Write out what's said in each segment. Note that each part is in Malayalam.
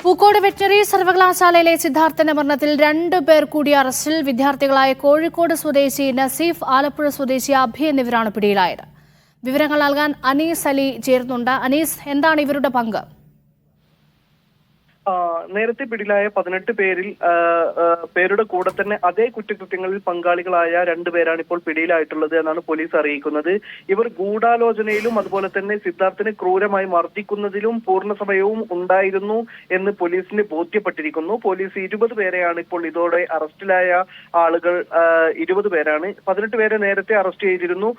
പൂക്കോട് വെറ്ററി സർവകലാശാലയിലെ സിദ്ധാർത്ഥന്റെ മരണത്തിൽ 2 പേർ കൂടി അറസ്റ്റിൽ. വിദ്യാർത്ഥികളായ കോഴിക്കോട് സ്വദേശി നസീഫ്, ആലപ്പുഴ സ്വദേശി അഭി എന്നിവരാണ് പിടിയിലായത്. വിവരങ്ങൾ നൽകാൻ അനീസ് അലി ചേരുന്നുണ്ട്. അനീസ്, എന്താണ് ഇവരുടെ പങ്ക്? നേരത്തെ പിടിയിലായ 18 പേരുടെ കൂടെ തന്നെ അതേ കുറ്റകൃത്യങ്ങളിൽ പങ്കാളികളായ 2 പേരാണ് ഇപ്പോൾ പിടിയിലായിട്ടുള്ളത് എന്നാണ് പോലീസ് അറിയിക്കുന്നത്. ഇവർ ഗൂഢാലോചനയിലും അതുപോലെ തന്നെ സിദ്ധാർത്ഥിനെ ക്രൂരമായി മർദ്ദിക്കുന്നതിലും പൂർണ്ണ സമയവും ഉണ്ടായിരുന്നു എന്ന് പോലീസിന് ബോധ്യപ്പെട്ടിരിക്കുന്നു. പോലീസ് 20 പേരെയാണ് ഇപ്പോൾ ഇതോടെ അറസ്റ്റിലായ ആളുകൾ 20 പേരാണ്. 18 പേരെ നേരത്തെ അറസ്റ്റ് ചെയ്തിരുന്നു.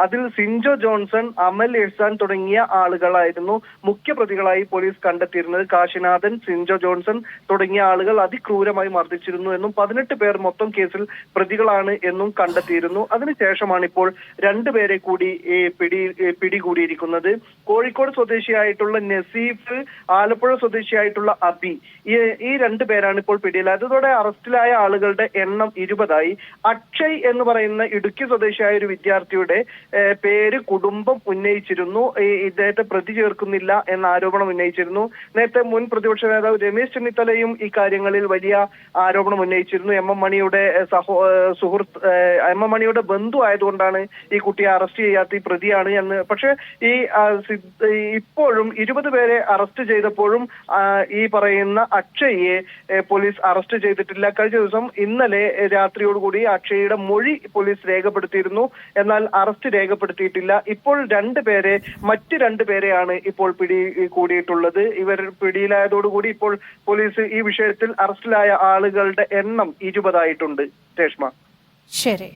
അതിൽ സിൻജോ ജോൺസൺ, അമൽ എഹ്സാൻ തുടങ്ങിയ ആളുകളായിരുന്നു മുഖ്യപ്രതികളായി പോലീസ് കണ്ടെത്തിയിരുന്നത്. കാശിനാഥൻ, സിൻജോ ജോൺസൺ തുടങ്ങിയ ആളുകൾ അതിക്രൂരമായി മർദ്ദിച്ചിരുന്നു എന്നും 18 പേർ മൊത്തം കേസിൽ പ്രതികളാണ് എന്നും കണ്ടെത്തിയിരുന്നു. അതിനുശേഷമാണ് ഇപ്പോൾ 2 പേരെ കൂടി പിടികൂടിയിരിക്കുന്നത്. കോഴിക്കോട് സ്വദേശിയായിട്ടുള്ള നസീഫ്, ആലപ്പുഴ സ്വദേശിയായിട്ടുള്ള അബി, ഈ 2 പേരാണ് ഇപ്പോൾ പിടിയിലായത്. അതോടെ അറസ്റ്റിലായ ആളുകളുടെ എണ്ണം 20ആയി. അക്ഷയ് എന്ന് പറയുന്ന ഇടുക്കി സ്വദേശിയായ ഒരു വിദ്യാർത്ഥിയുടെ പേര് കുടുംബം ഉന്നയിച്ചിരുന്നു. ഇദ്ദേഹത്തെ പ്രതി ചേർക്കുന്നില്ല എന്ന ആരോപണം ഉന്നയിച്ചിരുന്നു. നേരത്തെ മുൻ പ്രതിപക്ഷ നേതാവ് രമേശ് ചെന്നിത്തലയും ഈ കാര്യങ്ങളിൽ വലിയ ആരോപണം ഉന്നയിച്ചിരുന്നു. എം എം മണിയുടെ ബന്ധു ആയതുകൊണ്ടാണ് ഈ കുട്ടിയെ അറസ്റ്റ് ചെയ്യാത്ത, ഈ പ്രതിയാണ് എന്ന്. പക്ഷെ ഇപ്പോഴും 20 പേരെ അറസ്റ്റ് ചെയ്തപ്പോഴും ഈ പറയുന്ന അക്ഷയെ പോലീസ് അറസ്റ്റ് ചെയ്തിട്ടില്ല. കഴിഞ്ഞ ദിവസം ഇന്നലെ രാത്രിയോടുകൂടി അക്ഷയുടെ മൊഴി പോലീസ് രേഖപ്പെടുത്തിയിരുന്നു. എന്നാൽ അറസ്റ്റ് രേഖപ്പെടുത്തിയിട്ടില്ല. ഇപ്പോൾ മറ്റ് 2 പേരെയാണ് ഇപ്പോൾ കൂടിയിട്ടുള്ളത്. ഇവർ പിടിയിലായതോടുകൂടി ഇപ്പോൾ പോലീസ് ഈ വിഷയത്തിൽ അറസ്റ്റിലായ ആളുകളുടെ എണ്ണം 20 ആയിട്ടുണ്ട്. രേഷ്മ. ശരി.